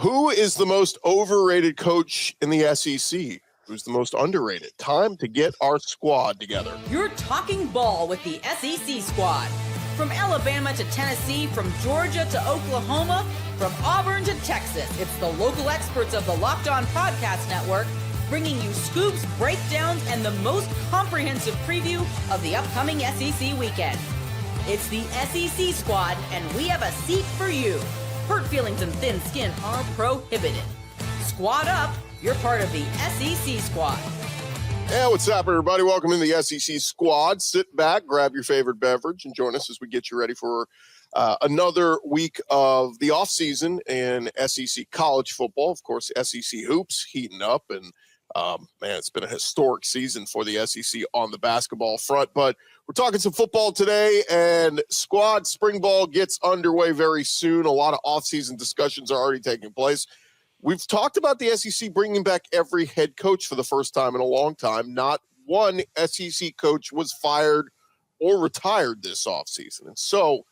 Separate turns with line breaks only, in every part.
Who is the most overrated coach in the SEC? Who's the most underrated? Time to get our squad together.
You're talking ball with the SEC squad. From Alabama to Tennessee, from Georgia to Oklahoma, from Auburn to Texas, it's the local experts of the Locked On Podcast Network bringing you scoops, breakdowns, and the most comprehensive preview of the upcoming SEC weekend. It's the SEC squad, and we have a seat for you. Hurt feelings and thin skin are prohibited. Squad up, you're part of the SEC squad.
Hey, what's up, everybody? Welcome in the SEC squad. Sit back, grab your favorite beverage, and join us as we get you ready for another week of the offseason in SEC college football. Of course, SEC hoops heating up, and man, it's been a historic season for the SEC on the basketball front. But we're talking some football today, and squad spring ball gets underway very soon. A lot of offseason discussions are already taking place. We've talked about the SEC bringing back every head coach for the first time in a long time. Not one SEC coach was fired or retired this offseason. And so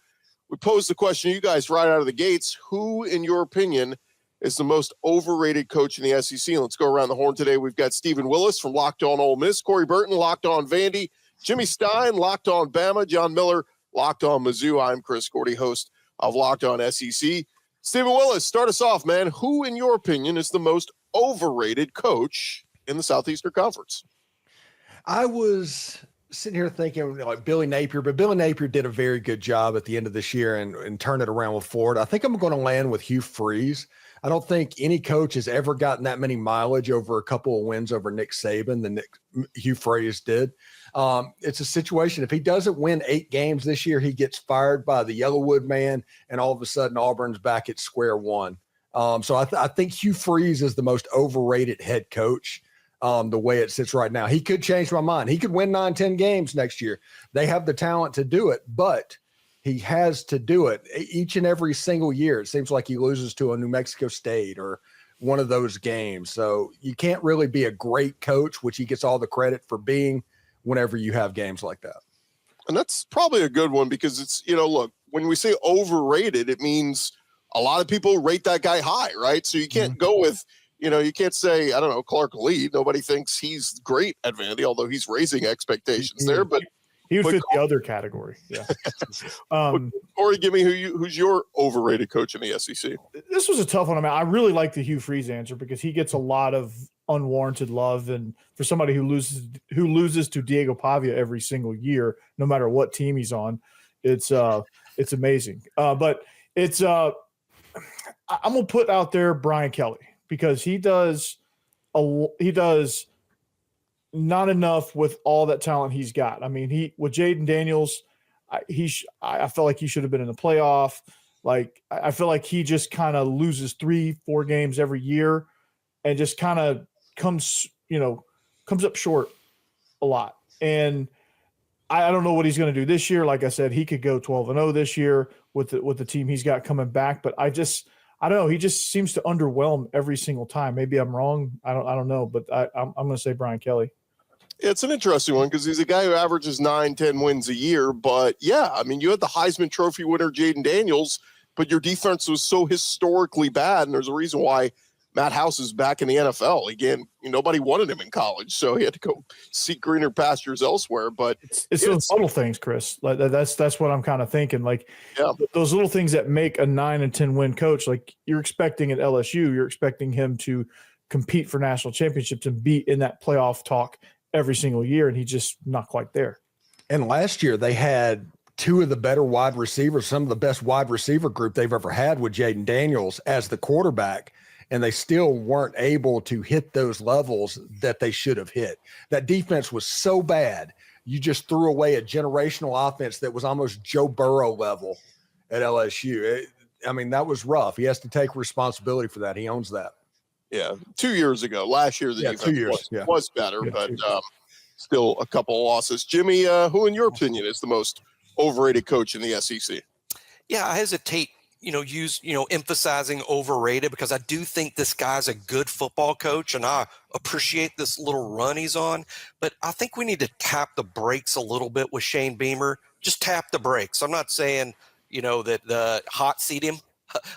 we posed the question to you guys right out of the gates. Who, in your opinion, is the most overrated coach in the SEC? And let's go around the horn today. We've got Stephen Willis from Locked On Ole Miss, Corey Burton, Locked On Vandy, Jimmy Stein, Locked On Bama, John Miller, Locked On Mizzou. I'm Chris Gordy, host of Locked On SEC. Stephen Willis, start us off, man. Who, in your opinion, is the most overrated coach in the Southeastern Conference?
I was sitting here thinking like Billy Napier, but Billy Napier did a very good job at the end of this year and turned it around with Florida. I think I'm going to land with Hugh Freeze. I don't think any coach has ever gotten that many mileage over a couple of wins over Nick Saban than Hugh Freeze did. It's a situation. If he doesn't win 8 games this year, he gets fired by the Yellowwood man, and all of a sudden Auburn's back at square one. So I think Hugh Freeze is the most overrated head coach the way it sits right now. He could change my mind. He could win 9-10 games next year. They have the talent to do it, but he has to do it each and every single year. It seems like he loses to a New Mexico State or one of those games. So you can't really be a great coach, which he gets all the credit for being, whenever you have games like that.
And that's probably a good one because it's, look, when we say overrated, it means a lot of people rate that guy high, right? So you can't go with, you can't say, I don't know, Clark Lee. Nobody thinks he's great at Vandy, although he's raising expectations there. But
he would fit the other category. Yeah.
Corey, give me who's your overrated coach in the SEC?
This was a tough one. I mean, I really like the Hugh Freeze answer because he gets a lot of unwarranted love, and for somebody who loses to Diego Pavia every single year, no matter what team he's on, it's amazing. But it's I'm gonna put out there Brian Kelly because he does not enough with all that talent he's got. I mean, with Jaden Daniels, I felt like he should have been in the playoff. Like I feel like he just kind of loses 3-4 games every year, and just kind of comes up short a lot. And I don't know what he's going to do this year. Like I said, he could go 12-0 this year with the team he's got coming back. But I don't know. He just seems to underwhelm every single time. Maybe I'm wrong. I don't know. But I'm going to say Brian Kelly.
It's an interesting one because he's a guy who averages 9-10 wins a year. But, yeah, I mean, you had the Heisman Trophy winner, Jaden Daniels, but your defense was so historically bad, and there's a reason why Matt House is back in the NFL. Again, nobody wanted him in college, so he had to go seek greener pastures elsewhere. But
it's those little things, Chris. Like that's what I'm kind of thinking. Like those little things that make a 9-10 win coach. Like you're expecting at LSU, you're expecting him to compete for national championships and be in that playoff talk every single year, and he's just not quite there.
And last year they had 2 of the better wide receivers, some of the best wide receiver group they've ever had with Jaden Daniels as the quarterback, and they still weren't able to hit those levels that they should have hit. That defense was so bad, you just threw away a generational offense that was almost Joe Burrow level at LSU. That was rough. He has to take responsibility for that. He owns that.
Yeah, 2 years ago. Last year, the defense was better, but still a couple of losses. Jimmy, who in your opinion is the most overrated coach in the SEC?
Yeah, I hesitate, emphasizing overrated because I do think this guy's a good football coach, and I appreciate this little run he's on. But I think we need to tap the brakes a little bit with Shane Beamer. Just tap the brakes. I'm not saying, that the hot seat him.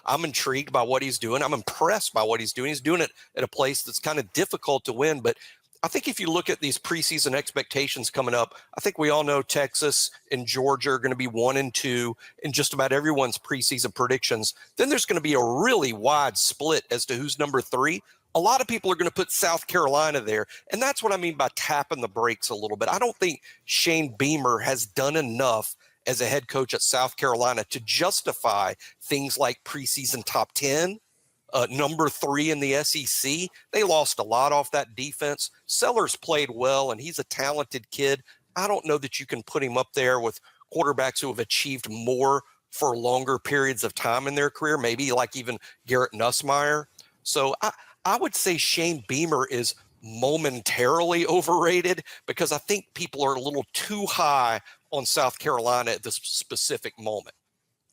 I'm intrigued by what he's doing. I'm impressed by what he's doing. He's doing it at a place that's kind of difficult to win. But I think if you look at these preseason expectations coming up, I think we all know Texas and Georgia are going to be 1 and 2 in just about everyone's preseason predictions. Then there's going to be a really wide split as to who's number 3. A lot of people are going to put South Carolina there. And that's what I mean by tapping the brakes a little bit. I don't think Shane Beamer has done enough as a head coach at South Carolina to justify things like preseason top 10, number 3 in the SEC. They lost a lot off that defense. Sellers played well, and he's a talented kid. I don't know that you can put him up there with quarterbacks who have achieved more for longer periods of time in their career, maybe like even Garrett Nussmeier. So I would say Shane Beamer is momentarily overrated because I think people are a little too high on South Carolina at this specific moment.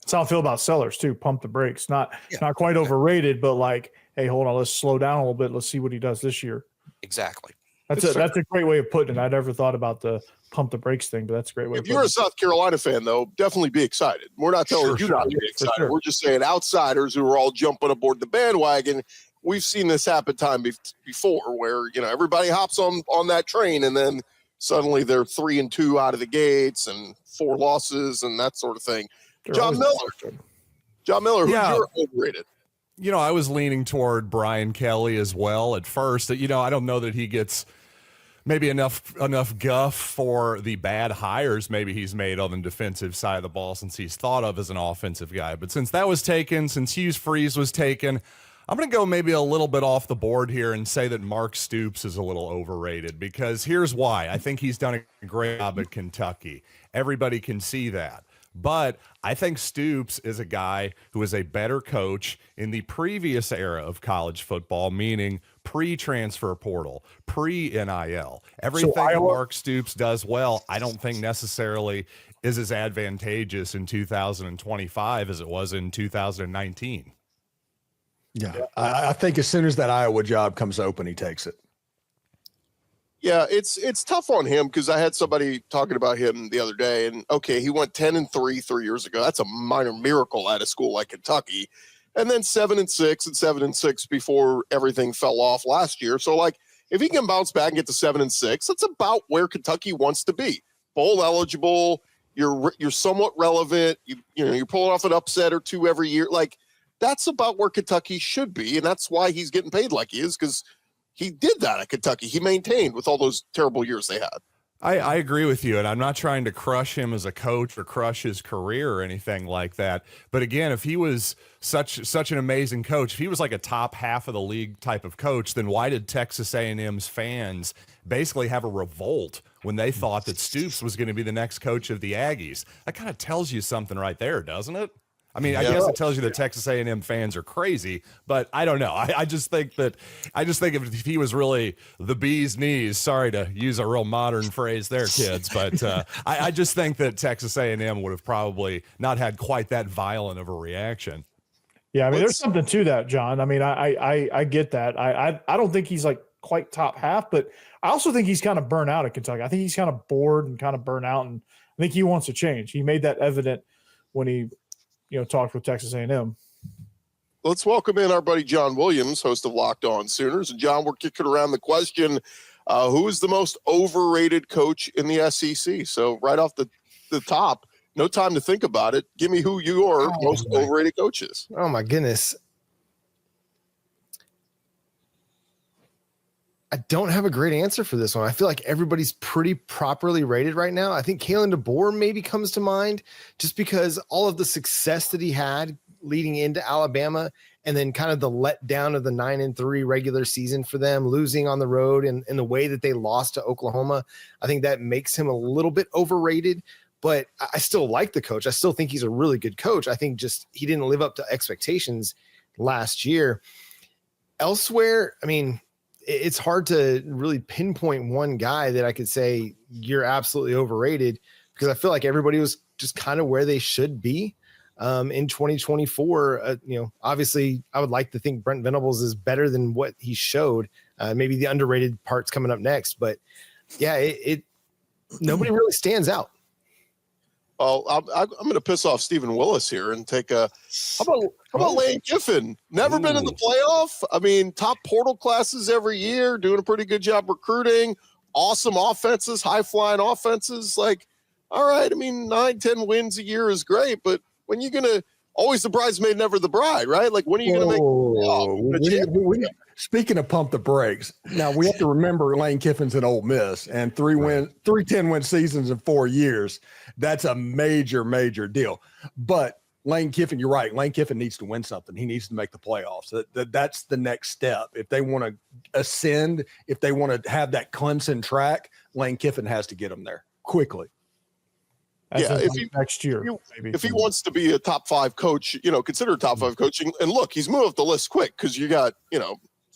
That's how I feel about Sellers too. Pump the brakes. Not quite overrated, but like, hey, hold on, let's slow down a little bit. Let's see what he does this year.
Exactly.
That's a great way of putting it. I never thought about the pump the brakes thing, but that's a great way.
If you're a South Carolina fan, though, definitely be excited. We're not telling you not to be excited.
Sure.
We're just saying outsiders who are all jumping aboard the bandwagon. We've seen this happen time before, where everybody hops on that train, and then suddenly they're 3 and 2 out of the gates and 4 losses and that sort of thing. John Miller, who's your overrated?
I was leaning toward Brian Kelly as well at first. I don't know that he gets maybe enough guff for the bad hires maybe he's made on the defensive side of the ball since he's thought of as an offensive guy. But since that was taken, since Hugh Freeze was taken, I'm going to go maybe a little bit off the board here and say that Mark Stoops is a little overrated, because here's why. I think he's done a great job at Kentucky. Everybody can see that. But I think Stoops is a guy who is a better coach in the previous era of college football, meaning pre-transfer portal, pre-NIL. Everything Mark Stoops does well, I don't think necessarily is as advantageous in 2025 as it was in 2019.
Yeah, I think as soon as that Iowa job comes open, he takes it.
Yeah, it's tough on him because I had somebody talking about him the other day, and okay, he went 10-3 3 years ago. That's a minor miracle at a school like Kentucky, and then 7-6 and 7-6 before everything fell off last year. So, like, if he can bounce back and get to 7-6, that's about where Kentucky wants to be. Bowl eligible, you're somewhat relevant. You're pulling off an upset or two every year. Like, that's about where Kentucky should be, and that's why he's getting paid like he is, because he did that at Kentucky. He maintained with all those terrible years they had.
I agree with you, and I'm not trying to crush him as a coach or crush his career or anything like that. But again, if he was such an amazing coach, if he was like a top half of the league type of coach, then why did Texas A&M's fans basically have a revolt when they thought that Stoops was going to be the next coach of the Aggies? That kind of tells you something right there, doesn't it? I mean, I guess it tells you that Texas A&M fans are crazy, but I don't know. I just think if he was really the bee's knees, sorry to use a real modern phrase there, kids, but I just think that Texas A&M would have probably not had quite that violent of a reaction.
Yeah, I mean, there's something to that, John. I mean, I get that. I don't think he's like quite top half, but I also think he's kind of burnt out at Kentucky. I think he's kind of bored and kind of burnt out, and I think he wants to change. He made that evident when he talked with Texas A&M.
Let's welcome in our buddy John Williams, host of Locked On Sooners. And John, we're kicking around the question, who is the most overrated coach in the SEC? So right off the top, no time to think about it. Give me who your most overrated coach is.
Oh my goodness. I don't have a great answer for this one. I feel like everybody's pretty properly rated right now. I think Kaylen DeBoer maybe comes to mind just because all of the success that he had leading into Alabama and then kind of the letdown of the 9-3 regular season for them, losing on the road and the way that they lost to Oklahoma. I think that makes him a little bit overrated, but I still like the coach. I still think he's a really good coach. I think just he didn't live up to expectations last year. Elsewhere, I mean, it's hard to really pinpoint one guy that I could say you're absolutely overrated, because I feel like everybody was just kind of where they should be in 2024. Obviously I would like to think Brent Venables is better than what he showed. Maybe the underrated part's coming up next, but yeah, it nobody really stands out.
I'm going to piss off Stephen Willis here and take a. How about Lane Kiffin? Never been in the playoff. I mean, top portal classes every year, doing a pretty good job recruiting. Awesome offenses, high flying offenses. Like, all right. I mean, 9-10 wins a year is great, but when you're going to always the bridesmaid, never the bride, right? Like, when are you going to make?
Speaking of pump the brakes, now we have to remember Lane Kiffin's an Ole Miss and 3 10-win seasons in 4 years. That's a major, major deal. But Lane Kiffin, you're right. Lane Kiffin needs to win something. He needs to make the playoffs. That's the next step. If they want to ascend, if they want to have that Clemson track, Lane Kiffin has to get them there quickly.
Next year,
if he wants to be a top 5 coach, consider a top 5 coach. And look, he's moved up the list quick because you got,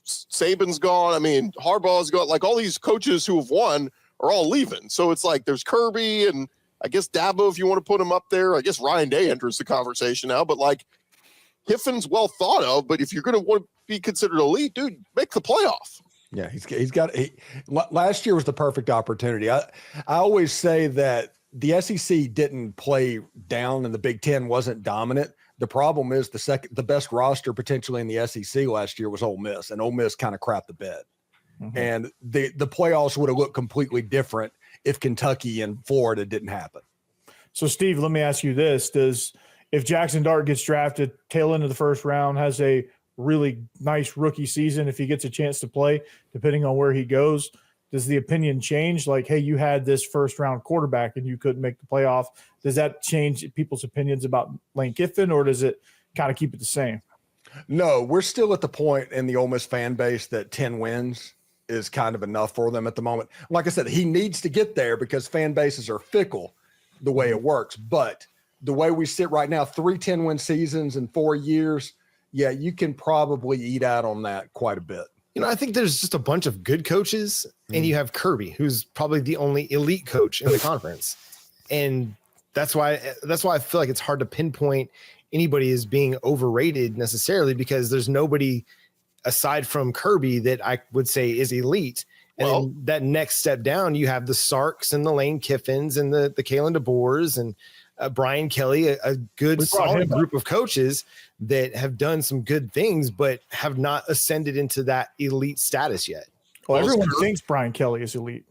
Saban's gone. I mean, Harbaugh's gone. Like all these coaches who have won are all leaving. So it's like there's Kirby and I guess Dabo, if you want to put him up there. I guess Ryan Day enters the conversation now. But like Kiffin's well thought of. But if you're going to want to be considered elite, dude, make the playoff.
Yeah, last year was the perfect opportunity. I always say that the SEC didn't play down and the Big Ten wasn't dominant. The problem is the best roster potentially in the SEC last year was Ole Miss, and Ole Miss kind of crapped the bed. Mm-hmm. And the playoffs would have looked completely different if Kentucky and Florida didn't happen.
So, Steve, let me ask you this. If Jackson Dart gets drafted tail end of the first round, has a really nice rookie season, if he gets a chance to play, depending on where he goes, does the opinion change? Like, hey, you had this first-round quarterback and you couldn't make the playoff. Does that change people's opinions about Lane Kiffin, or does it kind of keep it the same?
No, we're still at the point in the Ole Miss fan base that 10 wins is kind of enough for them at the moment. Like I said, he needs to get there because fan bases are fickle the way it works. But the way we sit right now, 3 10-win seasons in 4 years, yeah, you can probably eat out on that quite a bit.
I think there's just a bunch of good coaches, and you have Kirby, who's probably the only elite coach in the conference. And that's why I feel like it's hard to pinpoint anybody as being overrated necessarily, because there's nobody aside from Kirby that I would say is elite. And then that next step down, you have the Sarks and the Lane Kiffins and the Kaylen DeBoers and Brian Kelly, a good solid group of coaches that have done some good things, but have not ascended into that elite status yet.
Well, everyone thinks Brian Kelly is elite.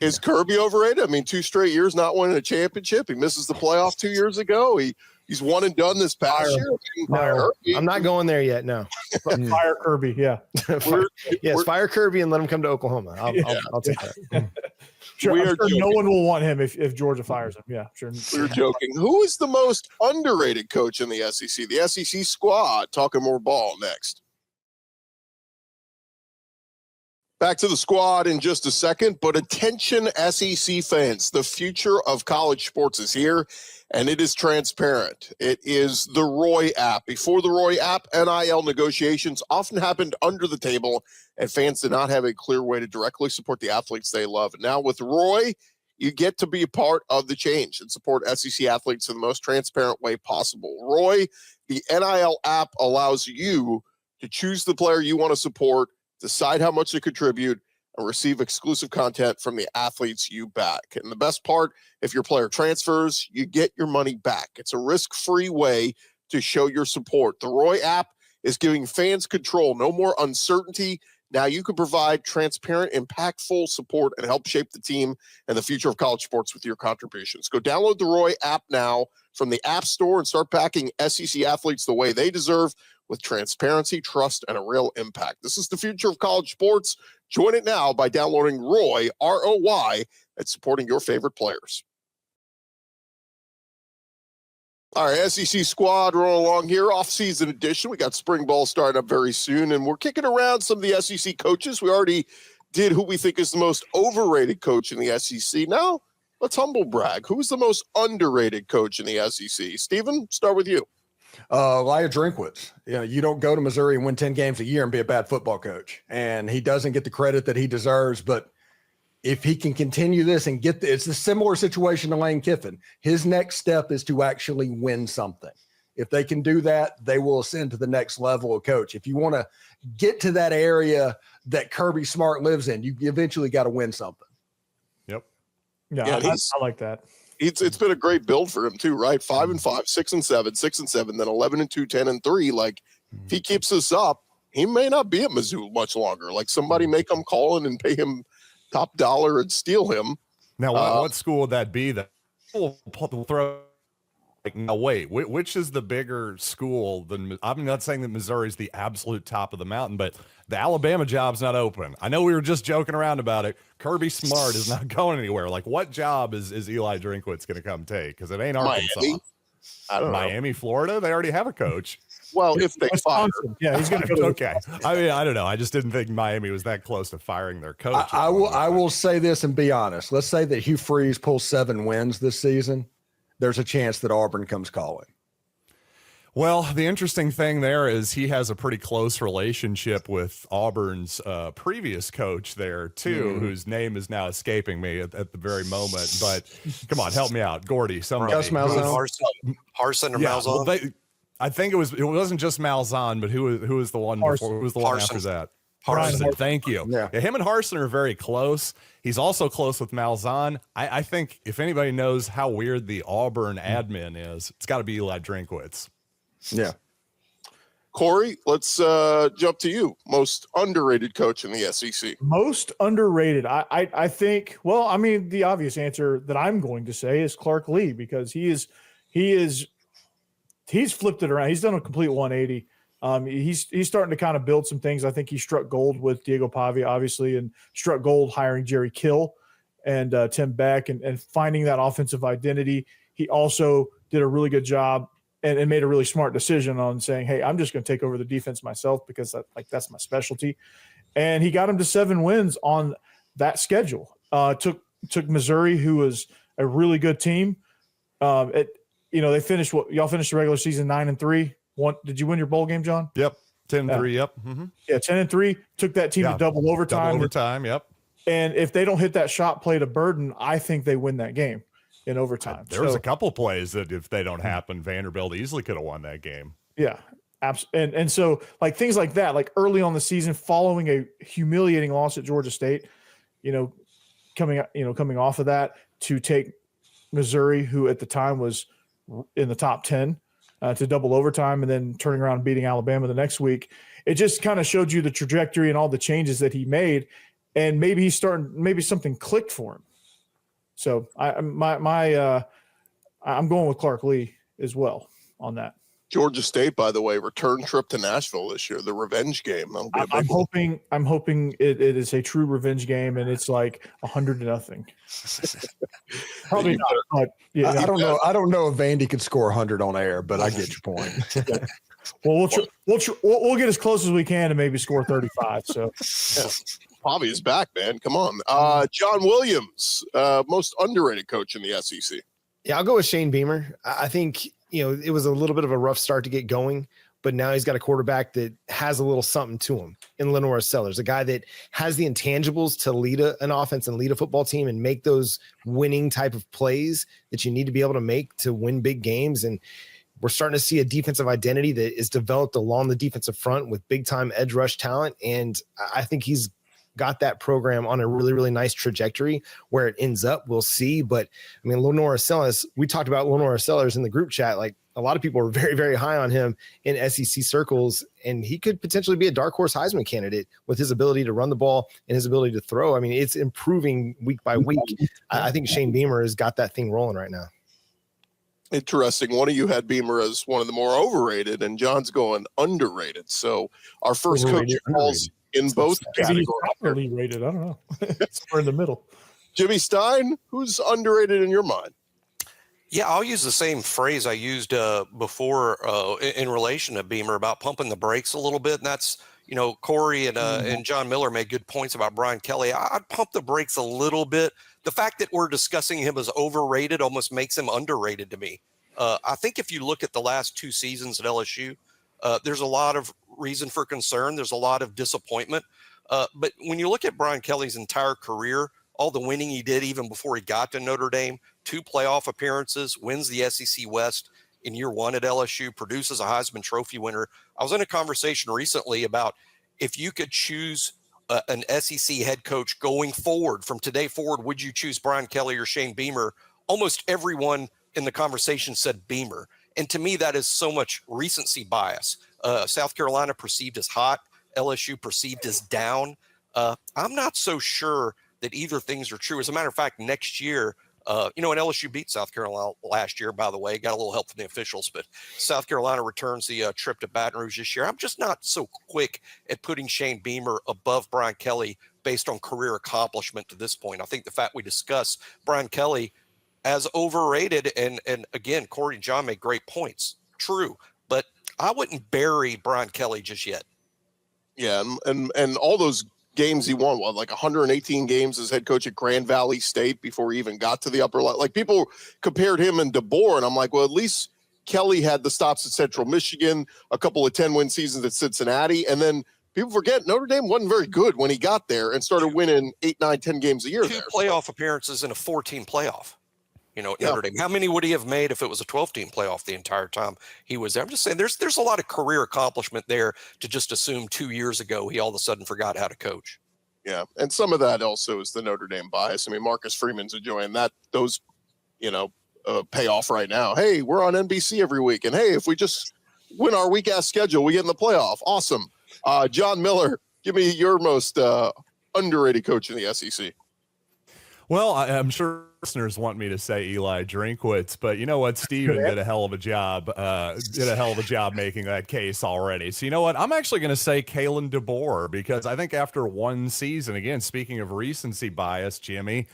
Is
Kirby overrated? I mean, 2 straight years not winning a championship. He misses the playoff 2 years ago. He's one and done this past year.
No, I'm not going there yet. No.
Fire Kirby. Yeah.
Fire Kirby and let him come to Oklahoma. I'll take that.
Sure, I'm sure no one will want him if Georgia fires him. Yeah, sure.
We're joking. Who is the most underrated coach in the SEC? The SEC squad. Talking more ball next. Back to the squad in just a second, but attention SEC fans. The future of college sports is here, and it is transparent. It is the Roy app. Before the Roy app, NIL negotiations often happened under the table, and fans did not have a clear way to directly support the athletes they love. Now with Roy, you get to be a part of the change and support SEC athletes in the most transparent way possible. Roy, the NIL app allows you to choose the player you want to support, decide how much to contribute, and receive exclusive content from the athletes you back. And the best part, if your player transfers, you get your money back. It's a risk-free way to show your support. The Roy app is giving fans control, no more uncertainty. Now you can provide transparent, impactful support and help shape the team and the future of college sports with your contributions. Go download the Roy app now from the App Store and start backing SEC athletes the way they deserve, with transparency, trust, and a real impact. This is the future of college sports. Join it now by downloading Roy, R-O-Y, and supporting your favorite players. All right, SEC squad rolling along here, off-season edition. We got spring ball starting up very soon, and we're kicking around some of the SEC coaches. We already did who we think is the most overrated coach in the SEC. Now, let's humble brag. Who's the most underrated coach in the SEC? Steven, start with you.
Eli Drinkwitz. You don't go to Missouri and win 10 games a year and be a bad football coach. And he doesn't get the credit that he deserves. But if he can continue this and it's a similar situation to Lane Kiffin. His next step is to actually win something. If they can do that, they will ascend to the next level of coach. If you want to get to that area that Kirby Smart lives in, you eventually got to win something.
Yep.
Yeah, I like that.
It's been a great build for him too, right? 5-5, 6-7, 6-7, then 11-2, 10-3. Like if he keeps this up, he may not be at Mizzou much longer. Like somebody may come calling and pay him top dollar and steal him.
Now, what school would that be? That will throw. Like, no, wait, which is the bigger school than? I'm not saying that Missouri's the absolute top of the mountain, but the Alabama job's not open. I know we were just joking around about it. Kirby Smart is not going anywhere. Like, what job is Eli Drinkwitz going to come take? Because it ain't Arkansas.
Miami? I don't know.
Miami, Florida. They already have a coach.
Well, if they fire,
yeah, he's going to go.
Okay. I mean, I don't know. I just didn't think Miami was that close to firing their coach.
I will say this and be honest. Let's say that Hugh Freeze pulls 7 wins this season. There's a chance that Auburn comes calling.
Well, the interesting thing there is he has a pretty close relationship with Auburn's previous coach there, too, whose name is now escaping me at the very moment. But come on, help me out. Gordy, somebody.
Gus Malzahn.
Harsin or
Yeah,
Malzahn?
well, I think it wasn't just Malzahn, but who was the one before? Who was the one after that? Harsin. Thank you.
Yeah.
Him and Harsin are very close. He's also close with Malzahn. I think if anybody knows how weird the Auburn admin is, it's got to be Eli Drinkwitz.
Yeah.
Corey, let's jump to you. Most underrated coach in the SEC.
Most underrated. I think, well, I mean, the obvious answer that I'm going to say is Clark Lee, because he's flipped it around. He's done a complete 180. He's starting to kind of build some things. I think he struck gold with Diego Pavia, obviously, and struck gold hiring Jerry Kill and Tim Beck and finding that offensive identity. He also did a really good job and made a really smart decision on saying, hey, I'm just going to take over the defense myself because that's my specialty. And he got him to 7 wins on that schedule. Took Missouri, who was a really good team. They finished y'all finished the regular season 9-3. Did you win your bowl game, John?
Yep. 10-3. Yep.
Mm-hmm. Yeah. 10-3 took that team to double overtime.
Yep.
And if they don't hit that shot play to Burton, I think they win that game in overtime.
There was a couple plays that if they don't happen, Vanderbilt easily could have won that game.
Yeah. Absolutely. And so like things like that, like early on the season, following a humiliating loss at Georgia State, coming off of that to take Missouri, who at the time was in the top 10, to double overtime and then turning around and beating Alabama the next week. It just kind of showed you the trajectory and all the changes that he made. And maybe something clicked for him. So I'm going with Clark Lee as well on that.
Georgia State, by the way, return trip to Nashville this year, the revenge game.
I'm hoping it is a true revenge game and it's like 100-0. Probably not. But yeah,
I don't know if Vandy could score 100 on air, but I get your point.
Yeah. Well, we'll get as close as we can and maybe score 35. So,
Bobby is back, man. Come on, John Williams, most underrated coach in the SEC.
Yeah, I'll go with Shane Beamer. I think it was a little bit of a rough start to get going, but now he's got a quarterback that has a little something to him in Lenore Sellers, a guy that has the intangibles to lead an offense and lead a football team and make those winning type of plays that you need to be able to make to win big games. And we're starting to see a defensive identity that is developed along the defensive front with big time edge rush talent. And I think he's got that program on a really, really nice trajectory. Where it ends up, we'll see. But I mean, Lenore Sellers, we talked about Lenore Sellers in the group chat. Like a lot of people were very, very high on him in SEC circles, and he could potentially be a dark horse Heisman candidate with his ability to run the ball and his ability to throw. I mean, it's improving week by week. I think Shane Beamer has got that thing rolling right now.
Interesting. One of you had Beamer as one of the more overrated, and John's going underrated. So our first coach falls in both categories.
Properly rated. I don't know. We're in the middle.
Jimmy Stein, who's underrated in your mind?
Yeah, I'll use the same phrase I used before in relation to Beamer about pumping the brakes a little bit. And that's, Corey and John Miller made good points about Brian Kelly. I'd pump the brakes a little bit. The fact that we're discussing him as overrated almost makes him underrated to me. I think if you look at the last 2 seasons at LSU, there's a lot of reason for concern. There's a lot of disappointment. But when you look at Brian Kelly's entire career, all the winning he did even before he got to Notre Dame, 2 playoff appearances, wins the SEC West in year 1 at LSU, produces a Heisman Trophy winner. I was in a conversation recently about if you could choose an SEC head coach going forward from today forward, would you choose Brian Kelly or Shane Beamer almost everyone in the conversation said Beamer. And to me, that is so much recency bias. South Carolina perceived as hot, LSU perceived as down. I'm not so sure that either things are true. As a matter of fact, next year, and LSU beat South Carolina last year, by the way, got a little help from the officials, but South Carolina returns the trip to Baton Rouge this year. I'm just not so quick at putting Shane Beamer above Brian Kelly based on career accomplishment to this point. I think the fact we discussed Brian Kelly as overrated, and again, Corey and John made great points. True, but I wouldn't bury Brian Kelly just yet.
Yeah, and all those games he won, like 118 games as head coach at Grand Valley State before he even got to the upper level. Like, people compared him and DeBoer, and I'm like, well, at least Kelly had the stops at Central Michigan, a couple of 10-win seasons at Cincinnati, and then people forget Notre Dame wasn't very good when he got there and started winning 8, 9, 10 games a year.
Two playoff appearances in a 14 playoff. Notre Dame. How many would he have made if it was a 12-team playoff the entire time he was there? I'm just saying there's a lot of career accomplishment there to just assume 2 years ago he all of a sudden forgot how to coach.
Yeah, and some of that also is the Notre Dame bias. I mean, Marcus Freeman's enjoying those pay off right now. Hey, we're on NBC every week, and hey, if we just win our weak-ass schedule, we get in the playoff. Awesome. John Miller, give me your most underrated coach in the SEC.
Well, I'm sure listeners want me to say Eli Drinkwitz, but you know what? Steven did a hell of a job making that case already. So you know what? I'm actually going to say Kaylen DeBoer, because I think after one season, again, speaking of recency bias, Jimmy,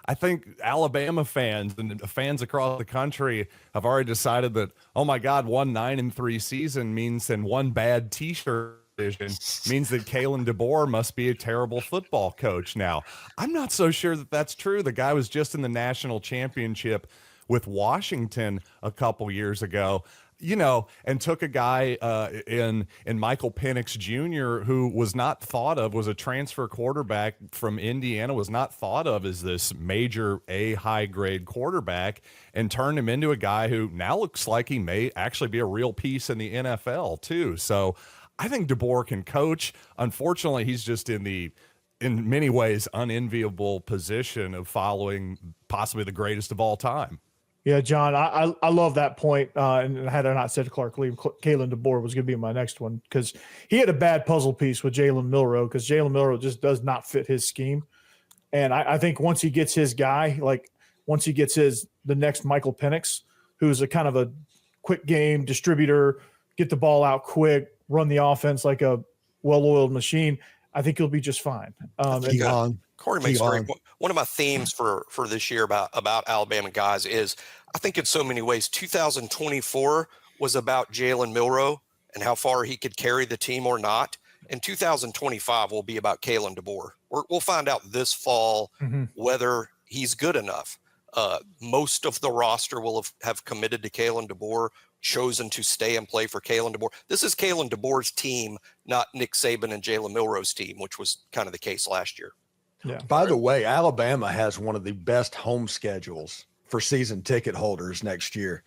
I think Alabama fans and fans across the country have already decided that, oh my God, 1 9-3 season means, and one bad t-shirt means that Kaylen DeBoer must be a terrible football coach now. I'm not so sure that that's true. The guy was just in the national championship with Washington a couple years ago, and took a guy in Michael Penix Jr., who was not thought of, was a transfer quarterback from Indiana, was not thought of as this major high-grade quarterback, and turned him into a guy who now looks like he may actually be a real piece in the NFL too. So I think DeBoer can coach. Unfortunately, he's just in many ways, unenviable position of following possibly the greatest of all time.
Yeah, John, I love that point. And had I not said Clark Lee, Kaylen DeBoer was going to be my next one, because he had a bad puzzle piece with Jalen Milroe, because Jalen Milroe just does not fit his scheme. And I think once he gets his guy, like once he gets the next Michael Penix, who's a kind of a quick game distributor, get the ball out quick, run the offense like a well-oiled machine, I think he'll be just fine.
Corey makes great. One of my themes for this year about Alabama guys is, I think in so many ways, 2024 was about Jalen Milroe and how far he could carry the team or not. And 2025 will be about Kaylen DeBoer. We'll find out this fall whether he's good enough. Most of the roster will have committed to Kaylen DeBoer, chosen to stay and play for Kaylen DeBoer. This is Kaylen DeBoer's team, not Nick Saban and Jalen Milroe's team, which was kind of the case last year.
Yeah. By the way, Alabama has one of the best home schedules for season ticket holders next year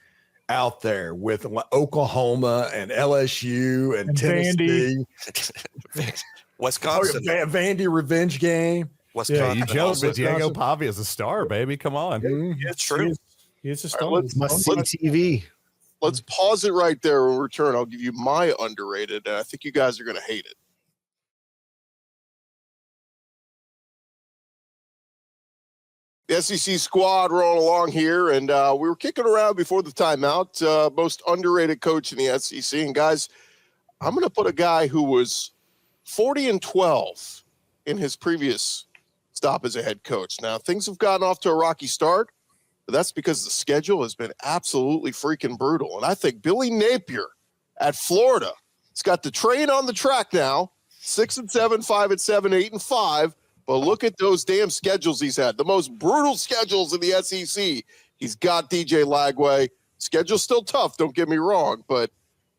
out there, with Oklahoma and LSU and Tennessee.
Wisconsin.
Vandy revenge game.
Wisconsin.
Yeah, you joke, but Diego Pavia is a star, baby. Come on.
It's true.
He's a star.
Right,
Must-see TV.
Let's pause it right there. When we return, I'll give you my underrated, and I think you guys are going to hate it. The SEC squad rolling along here, and we were kicking around before the timeout, most underrated coach in the SEC. And guys, I'm going to put a guy who was 40-12 in his previous stop as a head coach. Now, things have gotten off to a rocky start, but that's because the schedule has been absolutely freaking brutal. And I think Billy Napier at Florida, he's got the train on the track now, 6-7, 5-7, 8-5. But look at those damn schedules he's had, the most brutal schedules in the SEC. He's got DJ Lagway. Schedule's still tough, don't get me wrong, but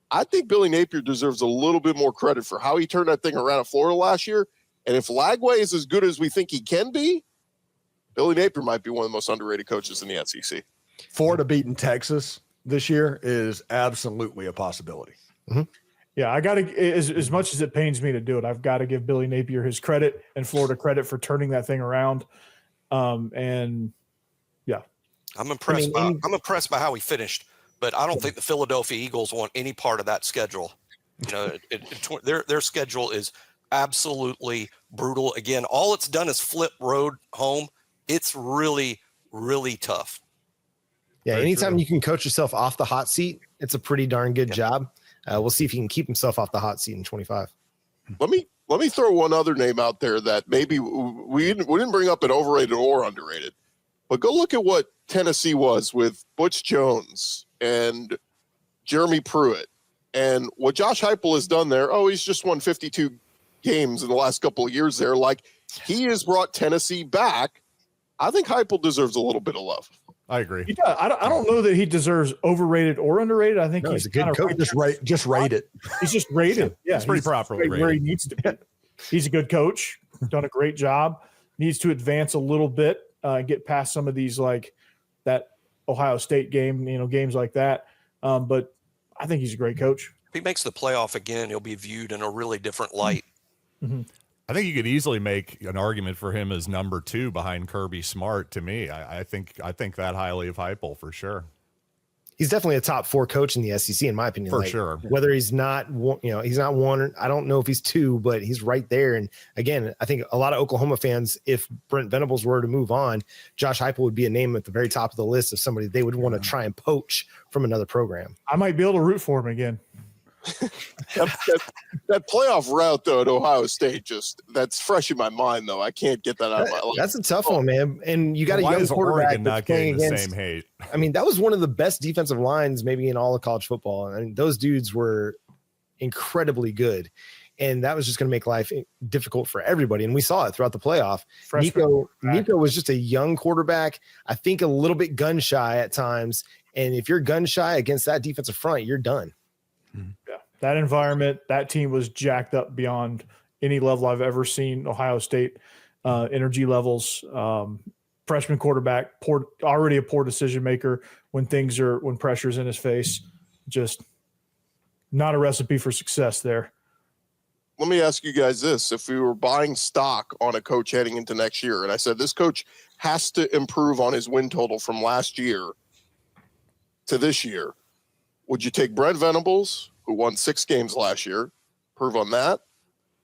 I think Billy Napier deserves a little bit more credit for how he turned that thing around at Florida last year. And if Lagway is as good as we think he can be, Billy Napier might be one of the most underrated coaches in the SEC.
Florida beating Texas this year is absolutely a possibility.
Mm-hmm. Yeah, I got to, as much as it pains me to do it, I've got to give Billy Napier his credit and Florida credit for turning that thing around. And yeah,
I'm impressed by how he finished, but I don't think the Philadelphia Eagles want any part of that schedule. You know, their schedule is absolutely brutal. Again, all it's done is flip road home. It's really, really tough.
Yeah,
Very
anytime
true.
you can coach yourself off the hot seat, it's a pretty darn good job. We'll see if he can keep himself off the hot seat in 25.
Let me throw one other name out there that maybe we didn't bring up an overrated or underrated, but go look at what Tennessee was with Butch Jones and Jeremy Pruitt and what Josh Heupel has done there. Oh, he's just won 52 games in the last couple of years there. Like, he has brought Tennessee back. I think Heupel deserves a little bit of love.
I agree.
He does. I don't know that he deserves overrated or underrated. I think
He's a good coach.
Just rate it.
He's just rated. Yeah,
It's pretty properly
right where he
rated.
needs to be. He's a good coach. Done a great job. Needs to advance a little bit, get past some of these, like that Ohio State game, games like that. But I think he's a great coach.
If he makes the playoff again, he'll be viewed in a really different light.
Mm-hmm.
I think you could easily make an argument for him as number 2 behind Kirby Smart. To me, I think that highly of Heupel for sure.
He's definitely a top 4 coach in the SEC, in my opinion.
For sure.
Whether he's not, he's not 1. I don't know if he's 2, but he's right there. And again, I think a lot of Oklahoma fans, if Brent Venables were to move on, Josh Heupel would be a name at the very top of the list of somebody they would want to try and poach from another program.
I might be able to root for him again.
That playoff route though at Ohio State, that's fresh in my mind though. I can't get that out of my life.
That's a tough one, man. And you got a
Why
young
is
quarterback
Oregon
that's
not
playing
getting the
against.
same hate?
I mean, that was one of the best defensive lines maybe in all of college football. I mean, those dudes were incredibly good. And that was just going to make life difficult for everybody. And we saw it throughout the playoff. Nico was just a young quarterback, I think a little bit gun shy at times. And if you're gun shy against that defensive front, you're done.
Yeah, that environment, that team was jacked up beyond any level I've ever seen. Ohio State energy levels, freshman quarterback, already a poor decision maker when pressure's in his face. Just not a recipe for success there.
Let me ask you guys this. If we were buying stock on a coach heading into next year, and I said this coach has to improve on his win total from last year to this year, would you take Brent Venables, who won 6 games last year, prove on that?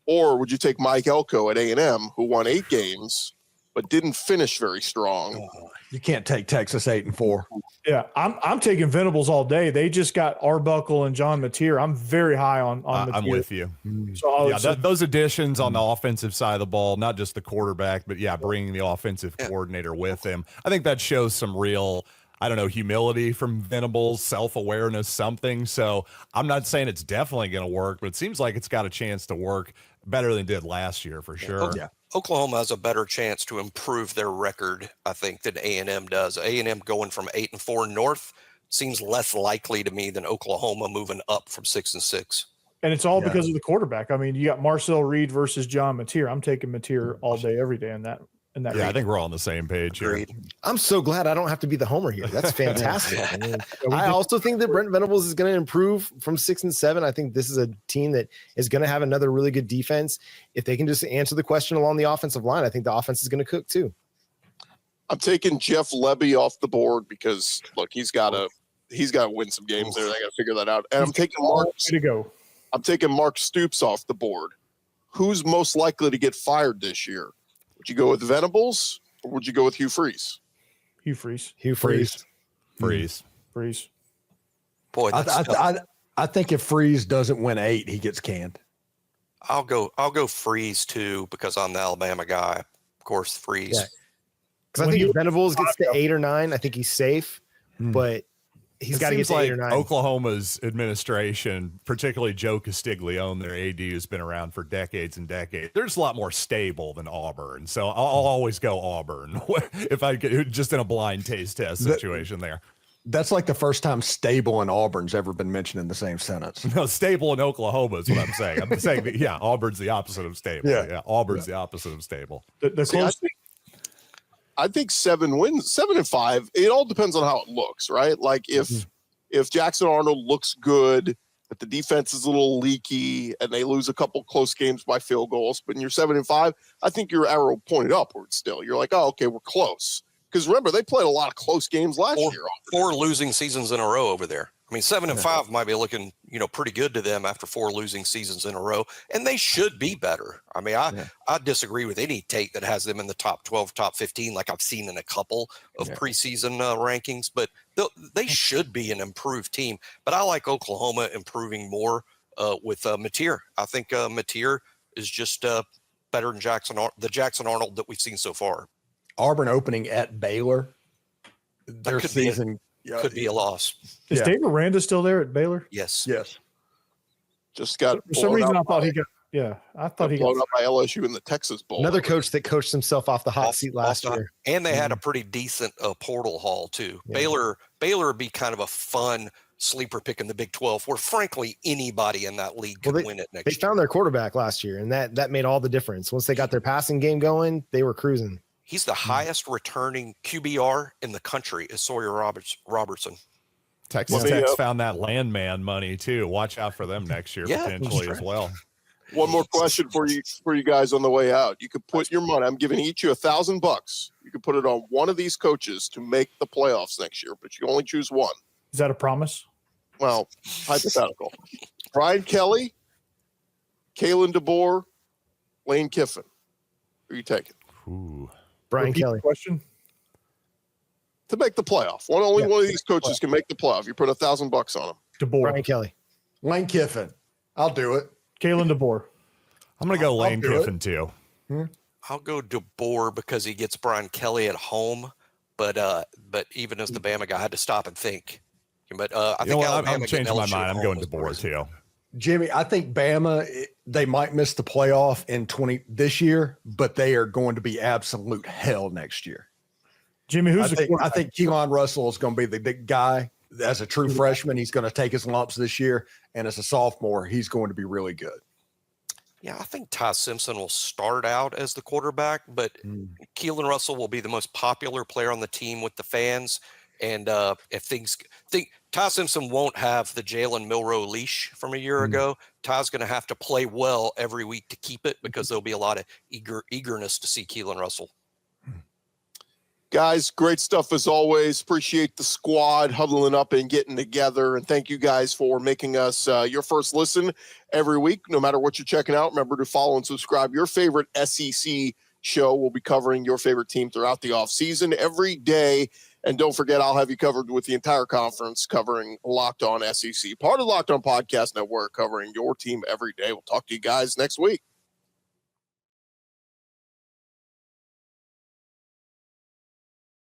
Or would you take Mike Elko at A&M, who won 8 games, but didn't finish very strong?
You can't take Texas 8-4.
Yeah, I'm taking Venables all day. They just got Arbuckle and John Mateer. I'm very high on Mateer.
I'm with you.
So
Those additions on the offensive side of the ball, not just the quarterback, but bringing the offensive coordinator with him. I think that shows some real, humility from Venables, self-awareness, something. So I'm not saying it's definitely going to work, but it seems like it's got a chance to work better than it did last year for sure.
Yeah.
Oklahoma has a better chance to improve their record, I think, than A&M does. A&M going from 8-4 north seems less likely to me than Oklahoma moving up from 6-6.
And it's all because of the quarterback. I mean, you got Marcel Reed versus John Mateer. I'm taking Mateer all day, every day in that.
I think we're all on the same page here.
I'm so glad I don't have to be the homer here. That's fantastic. I mean, I also think that Brent Venables is going to improve from 6-7. I think this is a team that is going to have another really good defense. If they can just answer the question along the offensive line, I think the offense is going to cook too.
I'm taking Jeff Lebby off the board because look, he's got to win some games there. They got to figure that out. And I'm taking Mark Stoops off the board. Who's most likely to get fired this year? Would you go with Venables or would you go with Hugh Freeze?
Hugh Freeze.
Boy,
I think if Freeze doesn't win 8, he gets canned.
I'll go Freeze too because I'm the Alabama guy. Of course, Freeze.
Yeah. Because I think if Venables gets to 8 or 9, I think he's safe. But he's got to get to 8 or 9.
Oklahoma's administration, particularly Joe Castiglione, their AD, who's been around for decades and decades, they're just a lot more stable than Auburn. So I'll always go Auburn if I get just in a blind taste test situation there.
That's like the first time stable and Auburn's ever been mentioned in the same sentence.
No, stable in Oklahoma is what I'm saying. I'm saying that, Auburn's the opposite of stable. Yeah, Auburn's the opposite of stable.
I think 7 wins, 7-5. It all depends on how it looks, right? Like if Jackson Arnold looks good, but the defense is a little leaky and they lose a couple close games by field goals, but you're 7-5, I think your arrow pointed upward still. You're like, oh, okay, we're close. Because remember, they played a lot of close games last year.
Four losing seasons in a row over there. I mean, 7-5 might be looking, pretty good to them after 4 losing seasons in a row, and they should be better. I mean, I disagree with any take that has them in the top 12, top 15, like I've seen in a couple of preseason rankings, but they should be an improved team. But I like Oklahoma improving more with Napier. I think Napier is just better than the Jackson Arnold that we've seen so far.
Auburn opening at Baylor. Their season
could be a loss.
Is Dave Aranda still there at Baylor?
Yes.
Just got
for some reason I thought he got. Yeah, I thought he got
blown up by LSU in the Texas Bowl.
Another coach that coached himself off the hot seat last year.
And they had a pretty decent portal haul too. Yeah. Baylor would be kind of a fun sleeper pick in the Big 12, where frankly anybody in that league could win it next year.
They found their quarterback last year, and that made all the difference. Once they got their passing game going, they were cruising.
He's the highest returning QBR in the country is Sawyer Robertson.
Texas Tech's found that landman money too. Watch out for them next year potentially as well.
One more question for you guys on the way out. You could put your money. I'm giving each you $1,000. You could put it on one of these coaches to make the playoffs next year, but you can only choose one.
Is that a promise?
Well, hypothetical. Brian Kelly, Kaylen DeBoer, Lane Kiffin. Who are you taking?
Ooh.
Brian Kelly.
Question.
To make the playoff. Only one of these coaches can make the playoff. You put $1,000 on him.
DeBoer.
Brian Kelly.
Lane Kiffin. I'll do it.
Kaylen DeBoer.
I'm going to go Lane Kiffin too.
I'll go DeBoer because he gets Brian Kelly at home. But even as the Bama guy, I had to stop and think. But I think
I'm changing my mind. I'm going DeBoer too.
Jimmy, I think Bama, they might miss the playoff in this year, but they are going to be absolute hell next year.
Jimmy,
I think Keelan Russell is going to be the big guy. As a true freshman, he's going to take his lumps this year. And as a sophomore, he's going to be really good.
Yeah, I think Ty Simpson will start out as the quarterback, but Keelan Russell will be the most popular player on the team with the fans. And Ty Simpson won't have the Jalen Milroe leash from a year ago. Ty's going to have to play well every week to keep it because there'll be a lot of eagerness to see Keelan Russell.
Guys, great stuff as always. Appreciate the squad huddling up and getting together. And thank you guys for making us your first listen every week. No matter what you're checking out, remember to follow and subscribe. Your favorite SEC show will be covering your favorite team throughout the offseason every day. And don't forget, I'll have you covered with the entire conference covering Locked On SEC, part of the Locked On Podcast Network, covering your team every day. We'll talk to you guys next week.